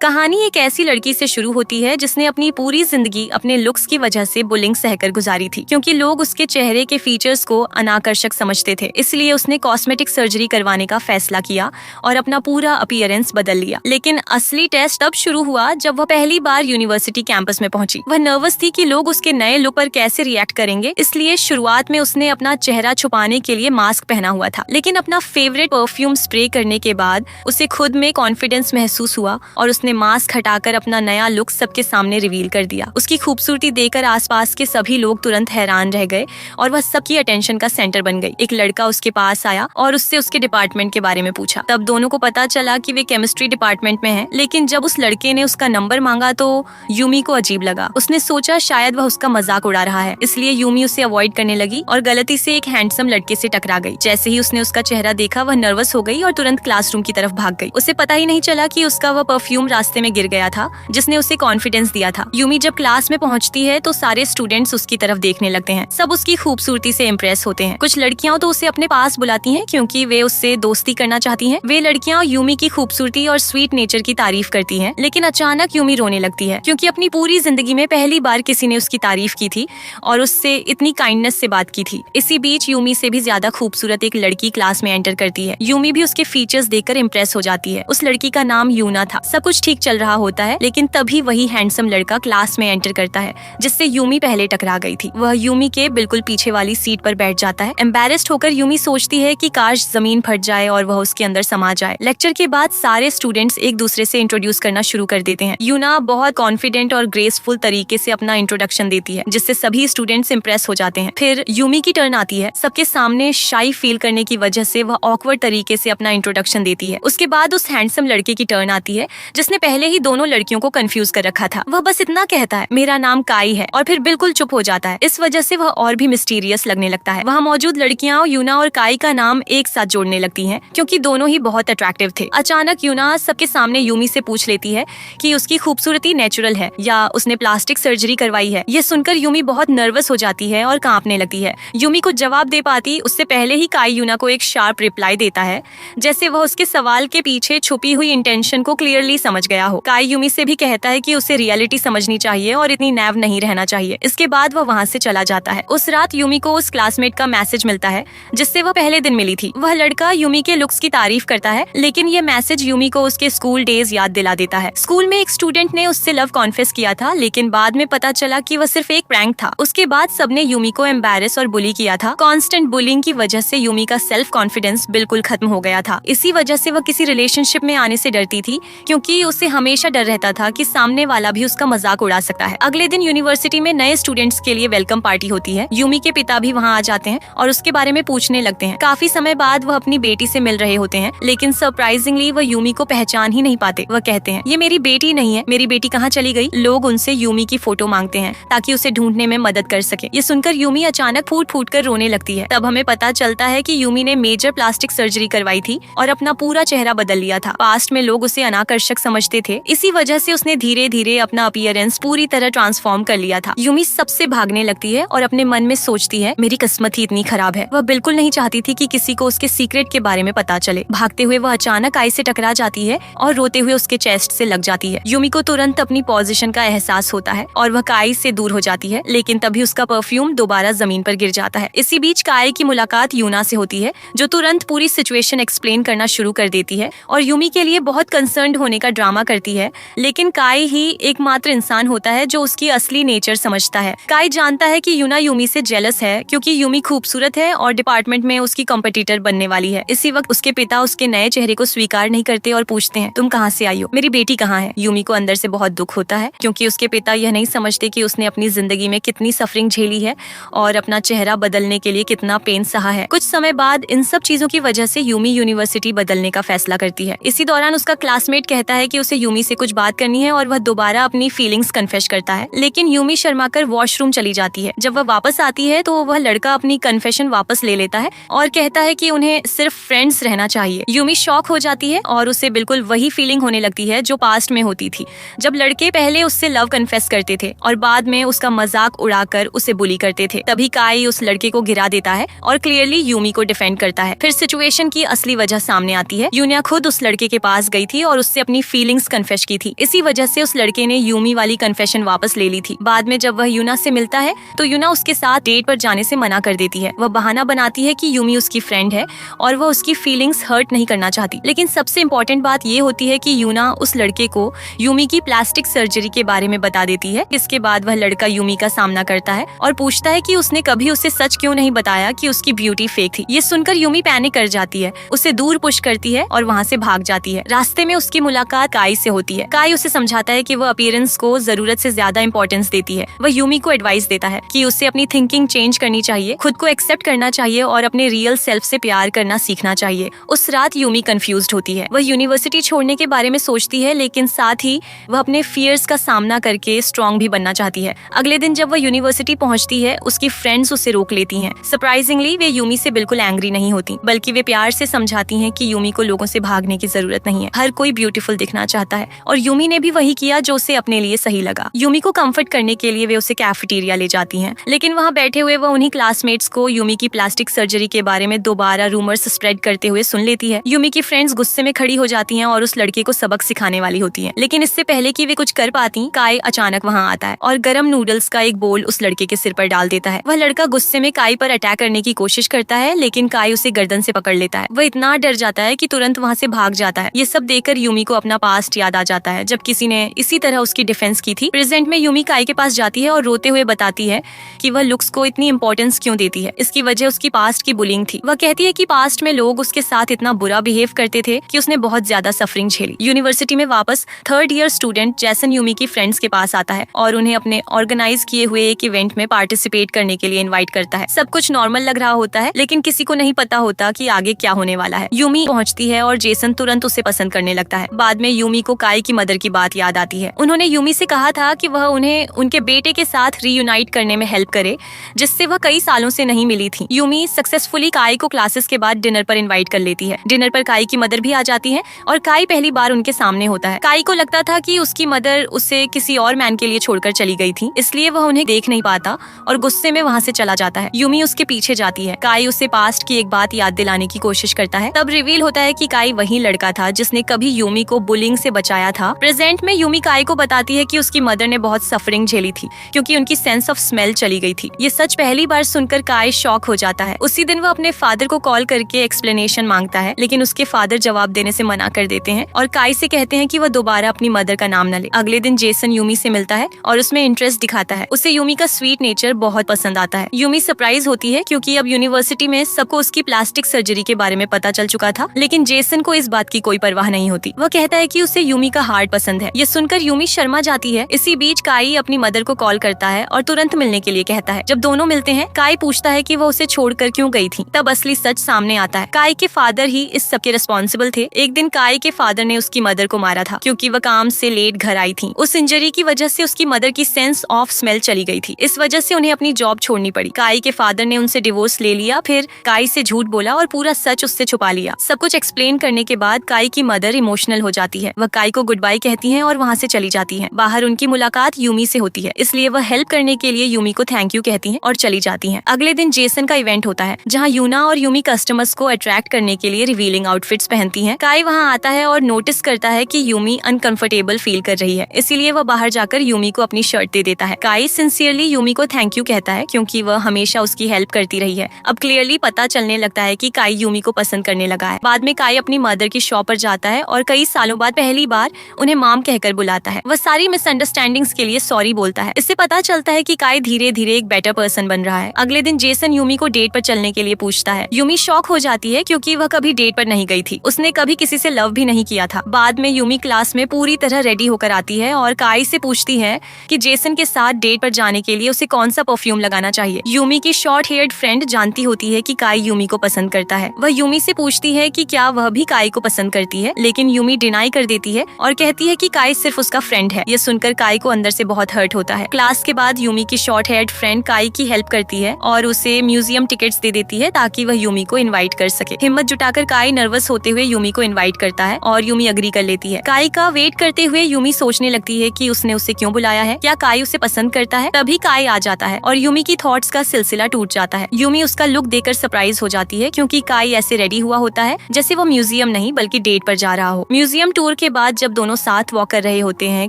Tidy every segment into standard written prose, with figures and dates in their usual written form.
कहानी एक ऐसी लड़की से शुरू होती है जिसने अपनी पूरी जिंदगी अपने लुक्स की वजह से बुलिंग सहकर गुजारी थी, क्योंकि लोग उसके चेहरे के फीचर्स को अनाकर्षक समझते थे। इसलिए उसने कॉस्मेटिक सर्जरी करवाने का फैसला किया और अपना पूरा अपीयरेंस बदल लिया। लेकिन असली टेस्ट तब शुरू हुआ जब वह पहली बार यूनिवर्सिटी कैंपस में पहुंची। वह नर्वस थी कि लोग उसके नए लुक पर कैसे रिएक्ट करेंगे, इसलिए शुरुआत में उसने अपना चेहरा छुपाने के लिए मास्क पहना हुआ था। लेकिन अपना फेवरेट परफ्यूम स्प्रे करने के बाद उसे खुद में कॉन्फिडेंस महसूस हुआ और उसने मास्क हटाकर अपना नया लुक सबके सामने रिवील कर दिया। उसकी खूबसूरती देखकर आसपास के सभी लोग तुरंत हैरान रह गए और वह सबकी अटेंशन का सेंटर बन गई। एक लड़का उसके पास आया और उससे उसके डिपार्टमेंट के बारे में पूछा। तब दोनों को पता चला कि वे केमिस्ट्री डिपार्टमेंट में हैं। लेकिन जब उस लड़के ने उसका नंबर मांगा तो यूमी को अजीब लगा। उसने सोचा शायद वह उसका मजाक उड़ा रहा है, इसलिए यूमी उसे अवॉइड करने लगी और गलती से एक हैंडसम लड़के से टकरा गई। जैसे ही उसने उसका चेहरा देखा, वह नर्वस हो गई और तुरंत क्लासरूम की तरफ भाग गई। उसे पता ही नहीं चला कि उसका वह परफ्यूम रास्ते में गिर गया था जिसने उसे कॉन्फिडेंस दिया था। यूमी जब क्लास में पहुंचती है तो सारे स्टूडेंट्स उसकी तरफ देखने लगते हैं। सब उसकी खूबसूरती से इम्प्रेस होते हैं। कुछ लड़कियां तो उसे अपने पास बुलाती हैं क्योंकि वे उससे दोस्ती करना चाहती हैं। वे लड़कियां यूमी की खूबसूरती और स्वीट नेचर की तारीफ करती हैं। लेकिन अचानक यूमी रोने लगती है क्योंकि अपनी पूरी जिंदगी में पहली बार किसी ने उसकी तारीफ की थी और उससे इतनी काइंडनेस से बात की थी। इसी बीच यूमी से भी ज्यादा खूबसूरत एक लड़की क्लास में एंटर करती है। यूमी भी उसके फीचर्स देखकर इम्प्रेस हो जाती है। उस लड़की का नाम यूना था। सब कुछ ठीक चल रहा होता है, लेकिन तभी वही हैंडसम लड़का क्लास में एंटर करता है जिससे यूमी पहले टकरा गई थी। वह यूमी के बिल्कुल पीछे वाली सीट पर बैठ जाता है। एम्बैरेस्ड होकर यूमी सोचती है कि काश जमीन फट जाए और वह उसके अंदर समा जाए। लेक्चर के बाद सारे स्टूडेंट्स एक दूसरे से इंट्रोड्यूस करना शुरू कर देते हैं। यूना बहुत कॉन्फिडेंट और ग्रेसफुल तरीके से अपना इंट्रोडक्शन देती है जिससे सभी स्टूडेंट्स इंप्रेस हो जाते हैं। फिर यूमी की टर्न आती है। सबके सामने शाई फील करने की वजह से वह ऑकवर्ड तरीके से अपना इंट्रोडक्शन देती है। उसके बाद उस हैंडसम लड़के की टर्न आती है जिसने पहले ही दोनों लड़कियों को कंफ्यूज कर रखा था। वह बस इतना कहता है, मेरा नाम काई है, और फिर बिल्कुल चुप हो जाता है। इस वजह से वह और भी मिस्टीरियस लगने लगता है। वहाँ मौजूद लड़कियां यूना और काई का नाम एक साथ जोड़ने लगती हैं क्योंकि दोनों ही बहुत अट्रैक्टिव थे। अचानक यूना सबके सामने यूमी से पूछ लेती है कि उसकी खूबसूरती नेचुरल है या उसने प्लास्टिक सर्जरी करवाई है। ये सुनकर यूमी बहुत नर्वस हो जाती है और कांपने लगती है। यूमी को जवाब दे पाती उससे पहले ही काई यूना को एक शार्प रिप्लाई देता है, जैसे वह उसके सवाल के पीछे छुपी हुई इंटेंशन को क्लियरली समझ गया हो। काई यूमी से भी कहता है कि उसे रियलिटी समझनी चाहिए और इतनी नैव नहीं रहना चाहिए। इसके बाद वह वहाँ से चला जाता है। उस रात यूमी को उस क्लासमेट का मैसेज मिलता है जिससे वह पहले दिन मिली थी। वह लड़का यूमी के लुक्स की तारीफ करता है, लेकिन ये मैसेज यूमी को उसके स्कूल डेज याद दिला देता है। स्कूल में एक स्टूडेंट ने उससे लव कॉन्फेस किया था, लेकिन बाद में पता चला कि वह सिर्फ एक प्रैंक था। उसके बाद सबने यूमी को एम्बैरेस और बुली किया था। कॉन्स्टेंट बुलिंग की वजह से यूमी का सेल्फ कॉन्फिडेंस बिल्कुल खत्म हो गया था। इसी वजह से वह किसी रिलेशनशिप में आने से डरती थी क्योंकि उसे हमेशा डर रहता था कि सामने वाला भी उसका मजाक उड़ा सकता है। अगले दिन यूनिवर्सिटी में नए स्टूडेंट्स के लिए वेलकम पार्टी होती है। यूमी के पिता भी वहाँ आ जाते हैं और उसके बारे में पूछने लगते हैं। काफी समय बाद वह अपनी बेटी से मिल रहे होते हैं, लेकिन सरप्राइजिंगली वह यूमी को पहचान ही नहीं पाते। वह कहते हैं, ये मेरी बेटी नहीं है, मेरी बेटी कहाँ चली गई? लोग उनसे यूमी की फोटो मांगते हैं ताकि उसे ढूंढने में मदद कर सके। ये सुनकर यूमी अचानक फूट फूट कर रोने लगती है। तब हमें पता चलता है कि यूमी ने मेजर प्लास्टिक सर्जरी करवाई थी और अपना पूरा चेहरा बदल लिया था। पास्ट में लोग उसे अनाकर्षक समझते थे, इसी वजह से उसने धीरे धीरे अपना अपीयरेंस पूरी तरह ट्रांसफॉर्म कर लिया था। यूमी सबसे भागने लगती है और अपने मन में सोचती है, मेरी किस्मत ही इतनी खराब है। वह बिल्कुल नहीं चाहती थी कि किसी को उसके सीक्रेट के बारे में पता चले। भागते हुए वह अचानक काई से टकरा जाती है और रोते हुए उसके चेस्ट से लग जाती है। यूमी को तुरंत अपनी पोजीशन का एहसास होता है और वह काई से दूर हो जाती है, लेकिन तभी उसका परफ्यूम दोबारा जमीन पर गिर जाता है। इसी बीच काई की मुलाकात यूना से होती है जो तुरंत पूरी सिचुएशन एक्सप्लेन करना शुरू कर देती है और यूमी के लिए बहुत कंसर्न्ड होने का ड्रामा करती है। लेकिन काई ही एकमात्र इंसान होता है जो उसकी असली नेचर समझता है। काई जानता है कि यूना यूमी से जेलस है क्योंकि यूमी खूबसूरत है और डिपार्टमेंट में उसकी कॉम्पिटिटर बनने वाली है। इसी वक्त उसके पिता उसके नए चेहरे को स्वीकार नहीं करते और पूछते हैं, तुम कहाँ से आई हो? मेरी बेटी कहाँ है? यूमी को अंदर से बहुत दुख होता है क्योंकि उसके पिता यह नहीं समझते कि उसने अपनी जिंदगी में कितनी सफरिंग झेली है और अपना चेहरा बदलने के लिए कितना पेन सहा है। कुछ समय बाद इन सब चीजों की वजह से यूमी यूनिवर्सिटी बदलने का फैसला करती है। इसी दौरान उसका क्लासमेट कहता है कि उसे यूमी से कुछ बात करनी है और वह दोबारा अपनी फीलिंग्स कन्फेस करता है, लेकिन यूमी शर्माकर वॉशरूम चली जाती है। जब वह वापस आती है तो वह लड़का अपनी कन्फेशन वापस ले लेता है और कहता है कि उन्हें सिर्फ फ्रेंड्स रहना चाहिए। यूमी शॉक हो जाती है और उसे बिल्कुल वही फीलिंग होने लगती है जो पास्ट में होती थी, जब लड़के पहले उससे लव कन्फेस करते थे और बाद में उसका मजाक उड़ाकर उसे बुली करते थे। तभी काई उस लड़के को गिरा देता है और क्लियरली यूमी को डिफेंड करता है। फिर सिचुएशन की असली वजह सामने आती है। यूनिया खुद उस लड़के के पास गई थी और उससे अपनी फीलिंग फीलिंग्स कन्फेस की थी। इसी वजह से उस लड़के ने यूमी वाली कन्फेशन वापस ले ली थी। बाद में जब वह यूना से मिलता है तो यूना उसके साथ डेट पर जाने से मना कर देती है। वह बहाना बनाती है कि यूमी उसकी फ्रेंड है और वह उसकी फीलिंग्स हर्ट नहीं करना चाहती। लेकिन सबसे इम्पोर्टेंट बात ये होती है कि यूना उस लड़के को यूमी की प्लास्टिक सर्जरी के बारे में बता देती है। इसके बाद वह लड़का यूमी का सामना करता है और पूछता है कि उसने कभी उसे सच क्यों नहीं बताया कि उसकी ब्यूटी फेक थी। ये सुनकर यूमी पैनिक कर जाती है, उसे दूर पुश करती है और वहाँ से भाग जाती है। रास्ते में उसकी मुलाकात काई से होती है। काई उसे समझाता है कि वह अपीयरेंस को जरूरत से ज्यादा इंपॉर्टेंस देती है। वह यूमी को एडवाइस देता है कि उसे अपनी थिंकिंग चेंज करनी चाहिए, खुद को एक्सेप्ट करना चाहिए और अपने रियल सेल्फ से प्यार करना सीखना चाहिए। उस रात यूमी कंफ्यूज्ड होती है। वह यूनिवर्सिटी छोड़ने के बारे में सोचती है, लेकिन साथ ही वह अपने फियर्स का सामना करके स्ट्रॉन्ग भी बनना चाहती है। अगले दिन जब वह यूनिवर्सिटी पहुंचती है, उसकी फ्रेंड्स उसे रोक लेती हैं। सरप्राइजिंगली वे यूमी से बिल्कुल एंग्री नहीं होती, बल्कि वे प्यार से समझाती हैं कि यूमी को लोगों से भागने की जरूरत नहीं है। हर कोई ब्यूटीफुल दिखना चाहता है और यूमी ने भी वही किया जो उसे अपने लिए सही लगा। यूमी को कंफर्ट करने के लिए वे उसे कैफेटेरिया ले जाती हैं, लेकिन वहाँ बैठे हुए वह उन्हीं क्लासमेट्स को यूमी की प्लास्टिक सर्जरी के बारे में दोबारा रूमर्स स्प्रेड करते हुए सुन लेती है। यूमी की फ्रेंड्स गुस्से में खड़ी हो जाती हैं और उस लड़के को सबक सिखाने वाली होती हैं। लेकिन इससे पहले कि वे कुछ कर पाती, काई अचानक वहाँ आता है और गरम नूडल्स का एक बोल उस लड़के के सिर पर डाल देता है। वह लड़का गुस्से में काई पर अटैक करने की कोशिश करता है, लेकिन काई उसे गर्दन से पकड़ लेता है। वह इतना डर जाता है कि तुरंत वहाँ से भाग जाता है। ये सब देखकर यूमी को अपना पास्ट याद आ जाता है, जब किसी ने इसी तरह उसकी डिफेंस की थी। प्रेजेंट में यूमी काई के पास जाती है और रोते हुए बताती है कि वह लुक्स को इतनी इंपॉर्टेंस क्यों देती है। इसकी वजह उसकी पास्ट की बुलिंग थी। वह कहती है कि पास्ट में लोग उसके साथ इतना बुरा बिहेव करते थे कि उसने बहुत ज्यादा सफरिंग झेली। यूनिवर्सिटी में वापस थर्ड ईयर स्टूडेंट जैसन यूमी की फ्रेंड्स के पास आता है और उन्हें अपने ऑर्गेनाइज किए हुए एक इवेंट में पार्टिसिपेट करने के लिए इनवाइट करता है। सब कुछ नॉर्मल लग रहा होता है, लेकिन किसी को नहीं पता होता कि आगे क्या होने वाला है। यूमी पहुंचती है और जेसन तुरंत उसे पसंद करने लगता है। बाद में यूमी को काई की मदर की बात याद आती है। उन्होंने यूमी से कहा था कि वह उन्हें उनके बेटे के साथ रीयूनाइट करने में हेल्प करे, जिससे वह कई सालों से नहीं मिली थी। यूमी सक्सेसफुली काई को क्लासेस के बाद डिनर पर इनवाइट कर लेती है। डिनर पर काई की मदर भी आ जाती है और काई पहली बार उनके सामने होता है। काई को लगता था कि उसकी मदर उसे किसी और मैन के लिए छोड़कर चली गई थी, इसलिए वह उन्हें देख नहीं पाता और गुस्से में वहाँ से चला जाता है। यूमी उसके पीछे जाती है। काई उसे पास्ट की एक बात याद दिलाने की कोशिश करता है। तब रिवील होता है कि काई वही लड़का था जिसने कभी यूमी को बुलिंग से बचाया था। प्रेजेंट में यूमी काई को बताती है कि उसकी मदर ने बहुत सफरिंग झेली थी क्योंकि उनकी सेंस ऑफ स्मेल चली गई थी। ये सच पहली बार सुनकर काई शॉक हो जाता है। उसी दिन वह अपने फादर को कॉल करके एक्सप्लेनेशन मांगता है, लेकिन उसके फादर जवाब देने से मना कर देते हैं और काई से कहते हैं कि वह दोबारा अपनी मदर का नाम न ले। अगले दिन जेसन यूमी से मिलता है और उसमें इंटरेस्ट दिखाता है। उसे यूमी का स्वीट नेचर बहुत पसंद आता है। यूमी सरप्राइज होती है क्योंकि अब यूनिवर्सिटी में सबको उसकी प्लास्टिक सर्जरी के बारे में पता चल चुका था, लेकिन जेसन को इस बात की कोई परवाह नहीं होती। वह कहता है कि उसे यूमी का हार्ट पसंद है। ये सुनकर यूमी शर्मा जाती है। इसी बीच काई अपनी मदर को कॉल करता है और तुरंत मिलने के लिए कहता है। जब दोनों मिलते हैं, काई पूछता है कि वह उसे छोड़कर क्यों गई थी। तब असली सच सामने आता है। काई के फादर ही इस सब के रिस्पॉन्सिबल थे। एक दिन काई के फादर ने उसकी मदर को मारा था क्योंकि वह काम से लेट घर आई थी। उस इंजरी की वजह से उसकी मदर की सेंस ऑफ स्मेल चली गई थी। इस वजह से उन्हें अपनी जॉब छोड़नी पड़ी। काई के फादर ने उनसे डिवोर्स ले लिया, फिर काई से झूठ बोला और पूरा सच उससे छुपा लिया। सब कुछ एक्सप्लेन करने के बाद काई की मदर इमोशनल हो जाती है। वह काई को गुड बाय कहती हैं और वहाँ से चली जाती हैं। बाहर उनकी मुलाकात यूमी से होती है, इसलिए वह हेल्प करने के लिए यूमी को थैंक यू कहती हैं और चली जाती हैं। अगले दिन जेसन का इवेंट होता है, जहाँ यूना और यूमी कस्टमर्स को अट्रैक्ट करने के लिए रिवीलिंग आउटफिट्स पहनती हैं। काई वहाँ आता है और नोटिस करता है कि यूमी अनकंफर्टेबल फील कर रही है, इसीलिए वह बाहर जाकर यूमी को अपनी शर्ट दे देता है। काई सिंसियरली यूमी को थैंक यू कहता है क्योंकि वह हमेशा उसकी हेल्प करती रही है। अब क्लियरली पता चलने लगता है कि काई यूमी को पसंद करने लगा है। बाद में काई अपनी मदर की शॉप पर जाता है और कई सालों बाद पहली बार उन्हें मॉम कहकर बुलाता है। वह सारी मिसअंडरस्टैंडिंग्स के लिए सॉरी बोलता है। इससे पता चलता है कि काई धीरे धीरे एक बेटर पर्सन बन रहा है। अगले दिन जेसन यूमी को डेट पर चलने के लिए पूछता है। यूमी शॉक हो जाती है क्योंकि वह कभी डेट पर नहीं गई थी। उसने कभी किसी से लव भी नहीं किया था। बाद में यूमी क्लास में पूरी तरह रेडी होकर आती है और काई से पूछती है कि जेसन के साथ डेट पर जाने के लिए उसे कौन सा परफ्यूम लगाना चाहिए। यूमी की शॉर्ट हेयर्ड फ्रेंड जानती होती है कि काई यूमी को पसंद करता है। वह यूमी से पूछती है कि क्या वह भी काई को पसंद करती है, लेकिन यूमी डिनाई कर देती है और कहती है कि काई सिर्फ उसका फ्रेंड है। ये सुनकर काई को अंदर से बहुत हर्ट होता है। क्लास के बाद यूमी की शॉर्ट हेयर्ड फ्रेंड काई की हेल्प करती है और उसे म्यूजियम टिकट्स दे देती है ताकि वह यूमी को इनवाइट कर सके। हिम्मत जुटाकर काई नर्वस होते हुए यूमी को इनवाइट करता है और यूमी अग्री कर लेती है। काई का वेट करते हुए यूमी सोचने लगती है कि उसने उसे क्यों बुलाया है, क्या काई उसे पसंद करता है। तभी काई आ जाता है और यूमी की थॉट्स का सिलसिला टूट जाता है। यूमी उसका लुक देखकर सरप्राइज हो जाती है क्योंकि काई ऐसे रेडी हुआ होता है जैसे वो म्यूजियम नहीं बल्कि डेट पर जा रहा हो। म्यूजियम टूर के बाद जब दोनों साथ वॉक कर रहे होते हैं,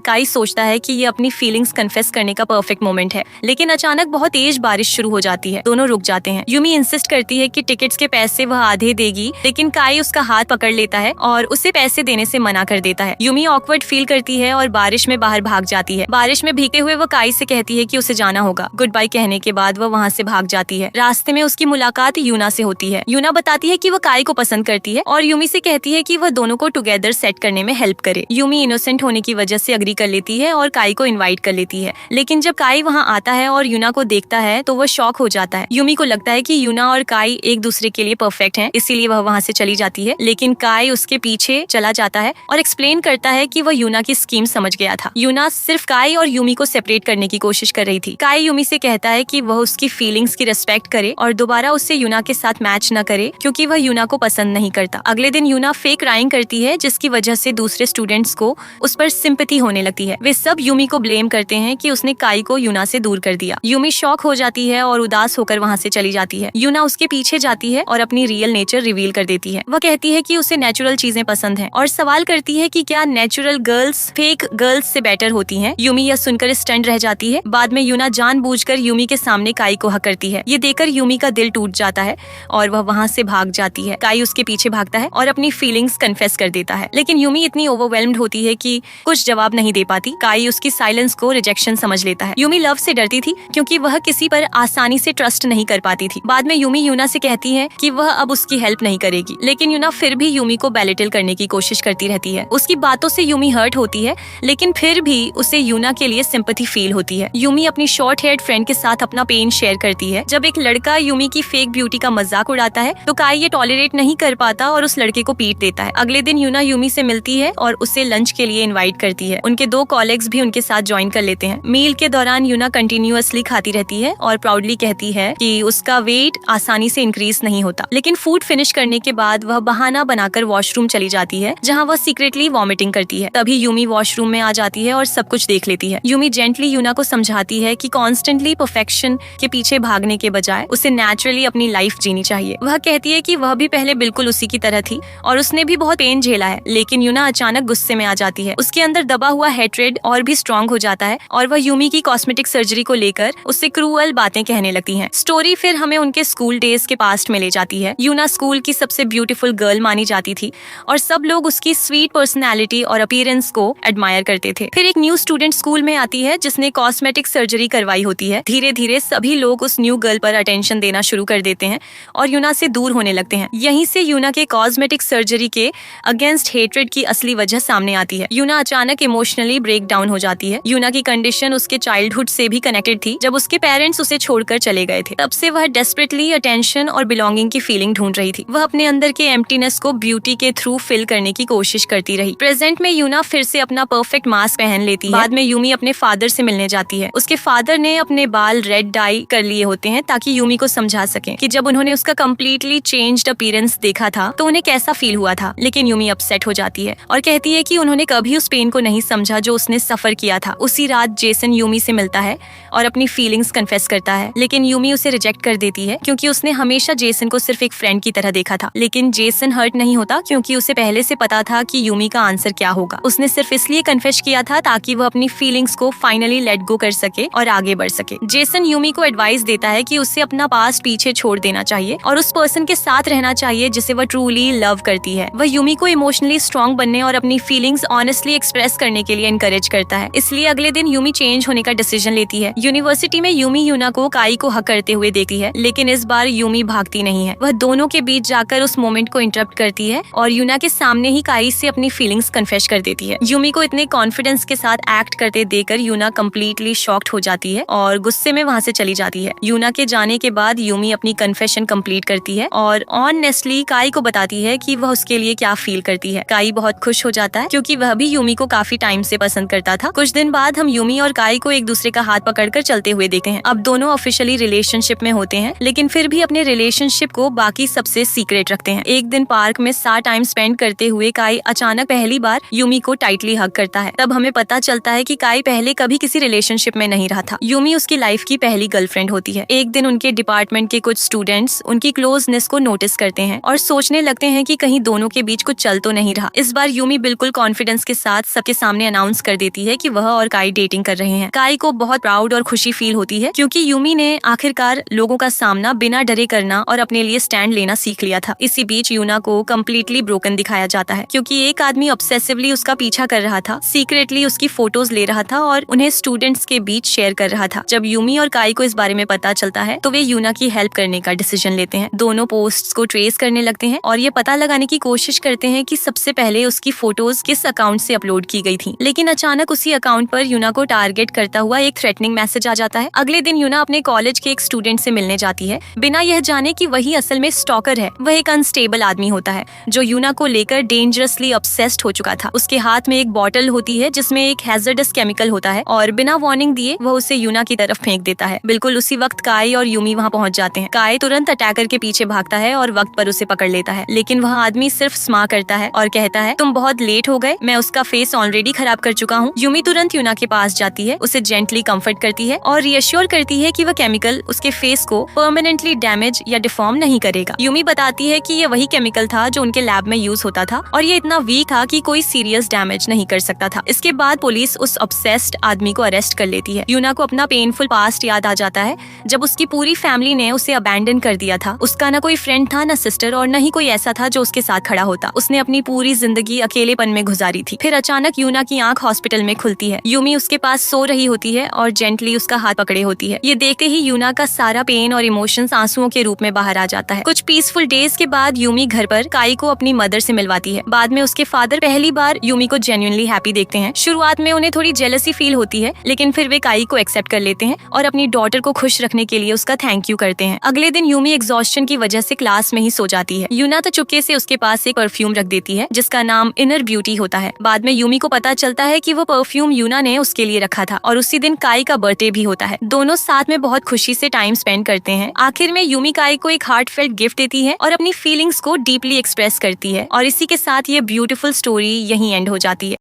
काई सोचता है कि ये अपनी फीलिंग्स कन्फेस करने का परफेक्ट मोमेंट है, लेकिन अचानक बहुत तेज बारिश शुरू हो जाती है। दोनों रुक जाते हैं। यूमी इंसिस्ट करती है कि टिकट्स के पैसे वह आधे देगी, लेकिन काई उसका हाथ पकड़ लेता है और उसे पैसे देने से मना कर देता है। यूमी ऑकवर्ड फील करती है और बारिश में बाहर भाग जाती है। बारिश में भीगते हुए वह काई से कहती है कि उसे जाना होगा। गुड बाय कहने के बाद वह वहाँ से भाग जाती है। रास्ते में उसकी मुलाकात यूना से होती है। यूना बताती है कि वह काई को पसंद करती है और यूमी से कहती है कि वह दोनों को टुगेदर सेट करने में हेल्प करे। यूमी इनोसेंट होने की वजह से अग्री कर लेती है और काई को इनवाइट कर लेती है, लेकिन जब काई वहाँ आता है और यूना को देखता है तो वह शॉक हो जाता है। यूमी को लगता है कि यूना और काई एक दूसरे के लिए परफेक्ट हैं, इसीलिए वह वहाँ से चली जाती है, लेकिन काई उसके पीछे चला जाता है और एक्सप्लेन करता है कि वह यूना की स्कीम समझ गया था। यूना सिर्फ काई और यूमी को सेपरेट करने की कोशिश कर रही थी। काई यूमी से कहता है कि वह उसकी फीलिंग्स की रिस्पेक्ट करे और दोबारा उससे यूना के साथ मैच न करे, क्योंकि वह यूना को पसंद नहीं करता। अगले दिन यूना फेक क्राइंग करती है, जिसकी वजह से दूसरे स्टूडेंट्स को उस पर सिंपैथी होने लगती है। वे सब यूमी को ब्लेम करते हैं कि उसने काई को यूना से दूर कर दिया। यूमी शॉक हो जाती है और उदास होकर वहाँ से चली जाती है। यूना उसके पीछे जाती है और अपनी रियल नेचर रिवील कर देती है। वह कहती है कि उसे नेचुरल चीजें पसंद हैं और सवाल करती है कि क्या नेचुरल गर्ल्स फेक गर्ल्स से बेटर होती हैं। यूमी यह सुनकर स्टंट रह जाती है। बाद में यूना जानबूझकर यूमी के सामने काई को हक करती है। ये देखकर यूमी का दिल टूट जाता है और वह वहाँ से भाग जाती है। काई उसके पीछे भागता है और अपनी फीलिंग्स कन्फेस कर देता है, लेकिन यूमी इतनी ओवरवेल्म्ड होती है कि कुछ जवाब नहीं दे पाती। काई उसकी साइलेंस को रिजेक्शन समझ लेता है। यूमी लव से डरती थी क्योंकि वह किसी पर आसानी से ट्रस्ट नहीं कर पाती थी। बाद में यूमी यूना से कहती है कि वह अब उसकी हेल्प नहीं करेगी, लेकिन यूना फिर भी यूमी को बेलिटल करने की कोशिश करती रहती है। उसकी बातों से यूमी हर्ट होती है, लेकिन फिर भी उसे यूना के लिए सिंपैथी फील होती है। यूमी अपनी शॉर्ट हेयर्ड फ्रेंड के साथ अपना पेन शेयर करती है। जब एक लड़का यूमी की फेक ब्यूटी का मजाक उड़ाता है तो काई ये टॉलरेट नहीं कर पाता और उस लड़के को पीट देता है। अगले दिन यूना यूमी से मिलती है और उसे लंच के लिए इनवाइट करती है। उनके 2 कॉलेग्स भी उनके साथ ज्वाइन कर लेते हैं। मील के दौरान यूना कंटिन्यूअसली खाती रहती है और प्राउडली कहती है कि उसका वेट आसानी से इंक्रीज नहीं होता, लेकिन फूड फिनिश करने के बाद वह बहाना बनाकर वॉशरूम चली जाती है, जहाँ वह सीक्रेटली वॉमिटिंग करती है। तभी यूमी वॉशरूम में आ जाती है और सब कुछ देख लेती है। यूमी जेंटली यूना को समझाती है कि कॉन्स्टेंटली परफेक्शन के पीछे भागने के बजाय उसे नेचुरली अपनी लाइफ जीनी चाहिए। वह कहती है कि वह भी पहले बिल्कुल उसी की तरह थी और उसने भी बहुत पेन झेला है, लेकिन यूना अचानक गुस्से में आ जाती है। उसके अंदर दबा हुआ हेट्रेड और भी स्ट्रॉन्ग हो जाता है और वह यूमी की कॉस्मेटिक सर्जरी को लेकर उससे क्रूअल बातें कहने लगती हैं। स्टोरी फिर हमें उनके स्कूल डेज के पास्ट में ले जाती है। यूना स्कूल की सबसे ब्यूटीफुल गर्ल मानी जाती थी और सब लोग उसकी स्वीट पर्सनैलिटी और अपीयरेंस को एडमायर करते थे। फिर एक न्यू स्टूडेंट स्कूल में आती है जिसने कॉस्मेटिक सर्जरी करवाई होती है। धीरे धीरे सभी लोग उस न्यू गर्ल पर अटेंशन देना शुरू कर देते हैं और यूना से दूर होने लगते हैं। यहीं से यूना के कॉस्मेटिक सर्जरी के अगेंस्ट हेट्रेड की असली वजह सामने आती है। यूना अचानक इमोशनली ब्रेक डाउन हो जाती है। यूना की कंडीशन उसके चाइल्डहुड से भी कनेक्टेड थी, जब उसके पेरेंट्स उसे छोड़कर चले गए थे। तब से वह डेस्परेटली अटेंशन और बिलोंगिंग की फीलिंग ढूंढ रही थी। वह अपने अंदर के एम्प्टीनेस को ब्यूटी के थ्रू फिल करने की कोशिश करती रही। प्रेजेंट में यूना फिर से अपना परफेक्ट मास्क पहन लेती है। बाद में यूमी अपने फादर से मिलने जाती है। उसके फादर ने अपने बाल रेड डाई कर लिए होते हैं ताकि यूमी को समझा सके कि जब उन्होंने उसका कम्प्लीटली चेंज्ड अपीयरेंस देखा था तो उन्हें कैसा फील हुआ था। लेकिन यूमी अपसेट हो जाती है और कहती है कि उन्होंने कभी उस पेन को नहीं समझा जो उसने सफर किया था। उसी रात जेसन यूमी से मिलता है और अपनी फीलिंग्स कन्फेस करता है, लेकिन यूमी उसे रिजेक्ट कर देती है क्योंकि उसने हमेशा जेसन को सिर्फ एक फ्रेंड की तरह देखा था। लेकिन जेसन हर्ट नहीं होता क्योंकि उसे पहले से पता था कि यूमी का आंसर क्या होगा। उसने सिर्फ इसलिए कन्फेस किया था ताकि वह अपनी फीलिंग्स को फाइनली लेट गो कर सके और आगे बढ़ सके। जेसन यूमी को एडवाइस देता है कि उसे अपना पास्ट पीछे छोड़ देना चाहिए और उस पर्सन के साथ रहना चाहिए जिसे वह ट्रूली लव करती है। वह यूमी को इमोशनली स्ट्रॉन्ग बनने और अपनी फीलिंग्स ऑनेस्टली एक्सप्रेस करने के लिए एनकरेज करता है। इसलिए अगले दिन यूमी चेंज होने का डिसीजन लेती है। यूनिवर्सिटी में यूमी यूना को काई को हक करते हुए देखती है, लेकिन इस बार यूमी भागती नहीं है। वह दोनों के बीच जाकर उस मोमेंट को इंटरप्ट करती है और यूना के सामने ही काई से अपनी फीलिंग्स कन्फेस कर देती है। यूमी को इतने कॉन्फिडेंस के साथ एक्ट करते देखकर यूना कम्प्लीटली शॉक्ड हो जाती है और गुस्से में वहाँ से चली जाती है। यूना के जाने के बाद यूमी अपनी कन्फेशन कंप्लीट करती है और ऑनेस्टली काई को बताती है कि वह उसके लिए क्या फील करती है। काई बहुत खुश हो जाता है क्योंकि वह भी यूमी को काफी टाइम से पसंद करता था। कुछ दिन बाद हम यूमी और काई को एक दूसरे का हाथ पकड़कर चलते हुए देखते हैं। अब दोनों ऑफिशियली रिलेशनशिप में होते हैं, लेकिन फिर भी अपने रिलेशनशिप को बाकी सबसे सीक्रेट रखते हैं। एक दिन पार्क में साथ टाइम स्पेंड करते हुए काई अचानक पहली बार यूमी को टाइटली हग करता है। तब हमें पता चलता है कि काई पहले कभी किसी रिलेशनशिप में नहीं रहा था। यूमी उसकी लाइफ की पहली गर्लफ्रेंड होती है। एक दिन उनके डिपार्टमेंट के कुछ स्टूडेंट्स उनकी क्लोजनेस को नोटिस करते हैं और सोचने लगते हैं कि कहीं दोनों के बीच कुछ चल तो नहीं रहा। इस बार यूमी बिल्कुल कॉन्फिडेंस के साथ सबके सामने अनाउंस कर देती है कि वह और काई डेटिंग कर रहे हैं। काई को बहुत प्राउड और खुशी फील होती है क्योंकि यूमी ने आखिरकार लोगों का सामना बिना डरे करना और अपने लिए स्टैंड लेना सीख लिया था। इसी बीच यूना को कम्प्लीटली ब्रोकन दिखाया जाता है क्योंकि एक आदमी ऑब्सेसिवली उसका पीछा कर रहा था, सीक्रेटली उसकी फोटोज ले रहा था और उन्हें स्टूडेंट्स के बीच शेयर कर रहा था। जब यूमी और काई को इस बारे में पता चलता है तो वे यूना की हेल्प करने का डिसीजन लेते हैं। दोनों पोस्ट्स को ट्रेस करने लगते हैं और ये पता लगाने की कोशिश करते हैं कि सबसे पहले उसकी फोटोज किस अकाउंट से अपलोड की गई थी। लेकिन अचानक उसी अकाउंट पर यूना को टारगेट करता हुआ एक थ्रेटनिंग मैसेज आ जाता है। अगले दिन यूना अपने कॉलेज के एक स्टूडेंट से मिलने जाती है बिना यह जाने कि वही असल में स्टॉकर है। वह एक अनस्टेबल आदमी होता है जो यूना को लेकर डेंजरसली ऑब्सेस्ड हो चुका था। उसके हाथ में एक बॉटल होती है जिसमें एक हैजर्डस केमिकल होता है और बिना वार्निंग दिए वह उसे यूना की तरफ फेंक देता है। बिल्कुल उसी वक्त काई और यूमी वहाँ पहुँच जाते हैं। काई तुरंत अटैकर के पीछे भागता है और वक्त पर उसे पकड़ लेता है, लेकिन वह आदमी सिर्फ स्मा करता है और कहता है तुम बहुत लेट हो गए, मैं उसका फेस ऑलरेडी खराब कर चुका हूँ। यूमी तुरंत यूना के पास जाती है, उसे जेंटली कंफर्ट करती है और रिएश्योर करती है कि वह केमिकल उसके फेस को परमानेंटली डैमेज या डिफॉर्म नहीं करेगा। यूमी बताती है कि यह वही केमिकल था जो उनके लैब में यूज होता था और ये इतना वीक था कि कोई सीरियस डैमेज नहीं कर सकता था। इसके बाद पुलिस उस ऑब्सेस्ड आदमी को अरेस्ट कर लेती है। यूना को अपना पेनफुल पास्ट याद आ जाता है जब उसकी पूरी फैमिली ने उसे अबैंडन कर दिया था। उसका न कोई फ्रेंड था, न सिस्टर और न ही कोई ऐसा था जो उसके साथ खड़ा होता। उसने अपनी पूरी जिंदगी अकेलेपन में गुजारी थी। फिर अचानक यूना की आंख हॉस्पिटल में खुलती है। यूमी उसके पास सो रही होती है और जेंटली उसका हाथ पकड़े होती है। ये देखते ही यूना का सारा पेन और इमोशंस आंसुओं के रूप में बाहर आ जाता है। कुछ पीसफुल डेज के बाद यूमी घर पर काई को अपनी मदर से मिलवाती है। बाद में उसके फादर पहली बार यूमी को जेन्युइनली हैप्पी देखते हैं। शुरुआत में उन्हें थोड़ी जेलसी फील होती है, लेकिन फिर वे काई को एक्सेप्ट कर लेते हैं और अपनी डॉटर को खुश रखने के लिए उसका थैंक यू करते हैं। अगले दिन यूमी एग्जॉस्शन की वजह से क्लास में ही सो जाती है। यूना तो चुपके से उसके पास एक परफ्यूम रख देती है जिसका नाम इनर ब्यूटी होता है। बाद में यूमी को पता चलता है कि वो परफ्यूम यूना ने उसके लिए रखा था और उसी दिन काई का बर्थडे भी होता है। दोनों साथ में बहुत खुशी से टाइम स्पेंड करते हैं। आखिर में यूमी काई को एक हार्टफेल्ट गिफ्ट देती है और अपनी फीलिंग्स को डीपली एक्सप्रेस करती है और इसी के साथ ये ब्यूटीफुल स्टोरी यहीं एंड हो जाती है।